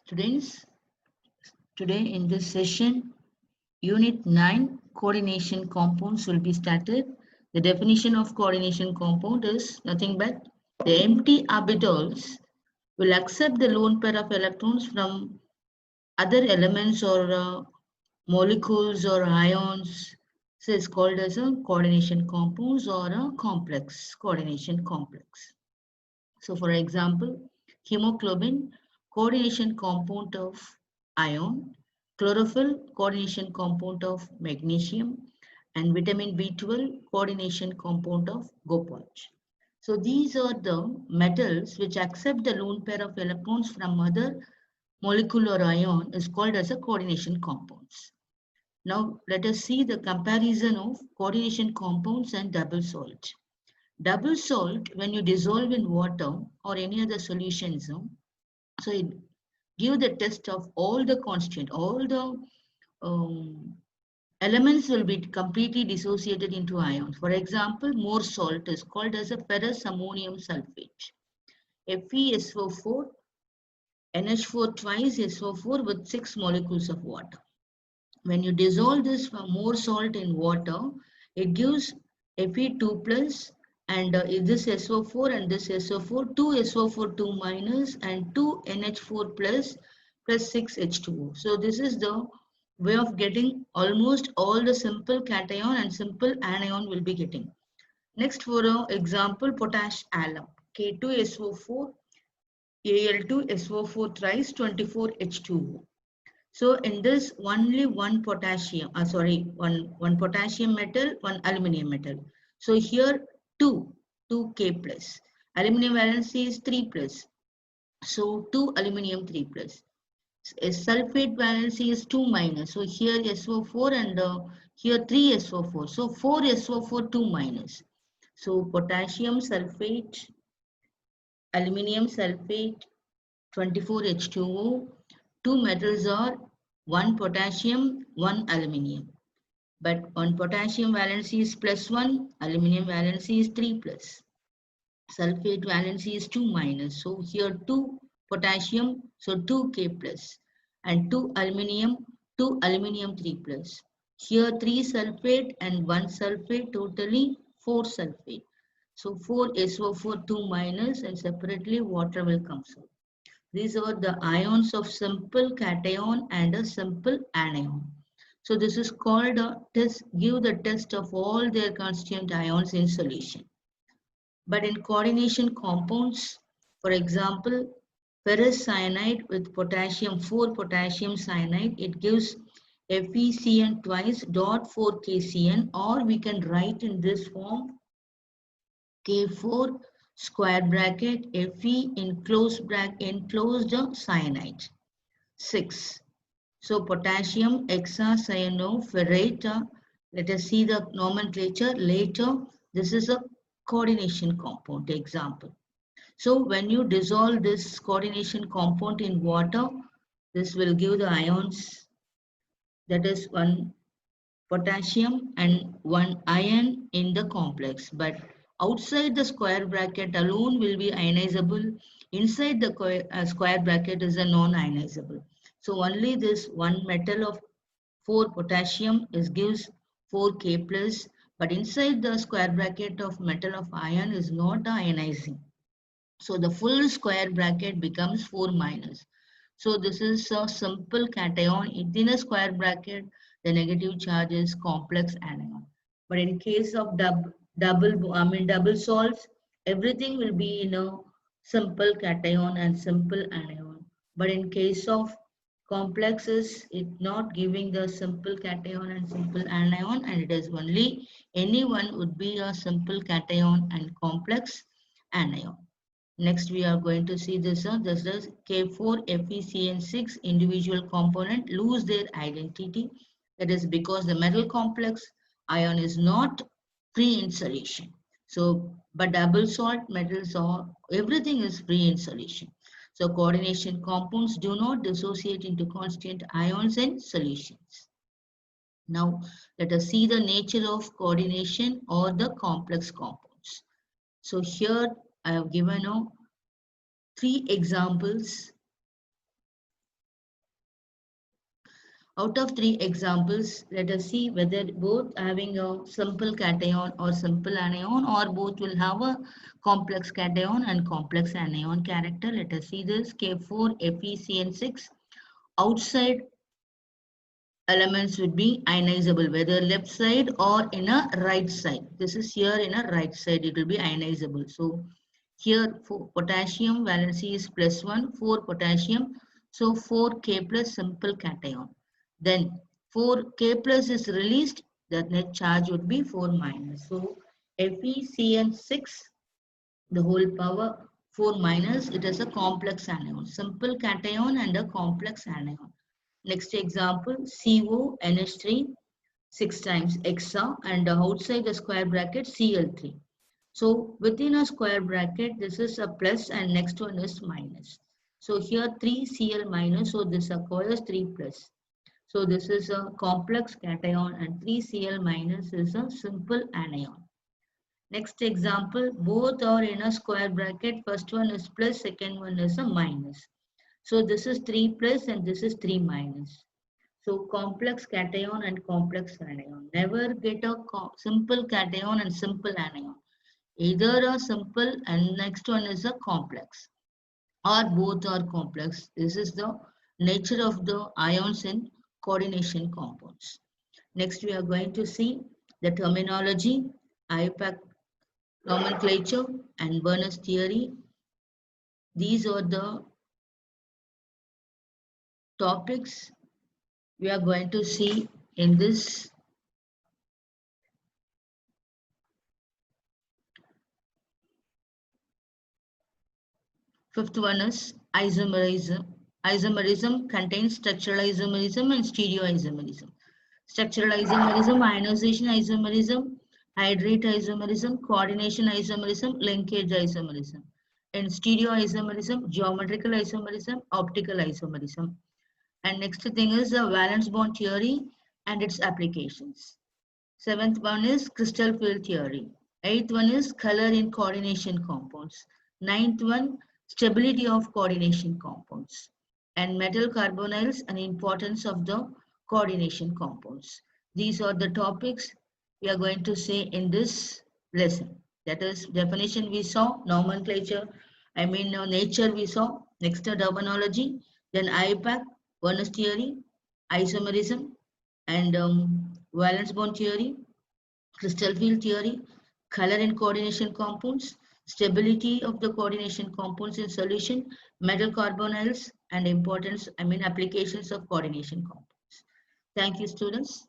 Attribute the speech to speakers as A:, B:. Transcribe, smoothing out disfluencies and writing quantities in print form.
A: Students, today in this session, Unit 9 coordination compounds will be started. The definition of coordination compound is nothing but the empty orbitals will accept the lone pair of electrons from other elements or molecules or ions. So it's called as a coordination compounds or a complex coordination complex. So for example, hemoglobin coordination compound of iron, chlorophyll coordination compound of magnesium, and vitamin B12 coordination compound of gopal. So these are the metals which accept the lone pair of electrons from other molecule or ion is called as a coordination compounds. Now let us see the comparison of coordination compounds and double salt. Double salt, when you dissolve in water or any other solutions, so it give the test of all the constant, all the um, elements will be completely dissociated into ions. For example, more salt is called as a ferrous ammonium sulfate. FeSO4, NH4 twice SO4 with 6 molecules of water. When you dissolve this more salt in water, it gives Fe2 plus and this SO4 and this SO4, 2 SO4 2 minus and 2 NH4 plus 6 H2O. So this is the way of getting almost all the simple cation and simple anion will be getting. Next for example, potash alum, K2SO4, Al2SO4 thrice 24 H2O. So in this only one potassium, one potassium metal, one aluminum metal. So here 2K plus. Aluminum valency is 3 plus. So 2 aluminum 3 plus. Sulfate valency is 2 minus. So here SO4 and here 3 SO4. So 4 SO4 2 minus. So potassium sulfate, aluminum sulfate, 24 H2O. Two metals are one potassium, one aluminium. But one potassium valency is plus 1, aluminum valency is 3 plus. Sulfate valency is 2 minus. So here 2 potassium, so 2K plus. And 2 aluminum 3 plus. Here 3 sulfate and 1 sulfate, totally 4 sulfate. So 4 SO4 2 minus and separately water will come out. These are the ions of simple cation and a simple anion. So this is called a test, give the test of all their constituent ions in solution. But in coordination compounds, for example, ferrous cyanide with potassium 4 potassium cyanide, it gives FeCN twice dot 4 KCN, or we can write in this form K4 square bracket Fe enclosed cyanide 6. So potassium hexacyanoferrate. Let us see the nomenclature later. This is a coordination compound example. So when you dissolve this coordination compound in water, this will give the ions, that is one potassium and one ion in the complex, but outside the square bracket alone will be ionizable. Inside the square bracket is a non-ionizable. So only this one metal of 4 potassium is gives 4K plus, but inside the square bracket of metal of iron is not ionizing. So the full square bracket becomes 4 minus. So this is a simple cation. Within a square bracket, the negative charge is complex anion. But in case of double salts, everything will be in a simple cation and simple anion. But in case of complexes, it not giving the simple cation and simple anion, and it is only any one would be a simple cation and complex anion. Next, we are going to see this. This is K4 FeCN6 individual component lose their identity. That is because the metal complex ion is not free in solution. So, but double salt metals are everything is free in solution. So, coordination compounds do not dissociate into constituent ions in solutions. Now, let us see the nature of coordination or the complex compounds. So, here I have given 3 examples Out of 3 examples, let us see whether both having a simple cation or simple anion, or both will have a complex cation and complex anion character. Let us see this K4 FeCN6. Outside elements would be ionizable, whether left side or in a right side. This is here in a right side, it will be ionizable. So here for potassium valency is +1, 4 potassium. So 4K plus simple cation. Then 4K plus is released, the net charge would be 4 minus. So FeCN6, the whole power 4 minus, it is a complex anion, simple cation and a complex anion. Next example, CONH3 6 times Hexa and outside the square bracket Cl3. So within a square bracket, this is a plus and next one is minus. So here 3Cl minus, so this acquires 3 plus. So this is a complex cation and 3Cl minus is a simple anion. Next example, both are in a square bracket. First one is plus, second one is a minus. So this is 3 plus and this is 3 minus. So complex cation and complex anion. Never get a simple cation and simple anion. Either a simple and next one is a complex, or both are complex. This is the nature of the ions in coordination compounds. Next we are going to see the terminology, IUPAC nomenclature and Bernoulli's theory. These are the topics we are going to see in this fifth one is isomerism. Isomerism contains structural isomerism and stereoisomerism. Structural isomerism, ionization isomerism, hydrate isomerism, coordination isomerism, linkage isomerism. And stereoisomerism, geometrical isomerism, optical isomerism. And next thing is the valence bond theory and its applications. Seventh one is crystal field theory. Eighth one is color in coordination compounds. Ninth one, stability of coordination compounds. And metal carbonyls and importance of the coordination compounds. These are the topics we are going to say in this lesson. That is definition we saw, nomenclature, nature we saw, next terminology, then IUPAC, Bernoulli's theory, isomerism, and valence bond theory, crystal field theory, color and coordination compounds, stability of the coordination compounds in solution, metal carbonyls, and importance, applications of coordination compounds. Thank you, students.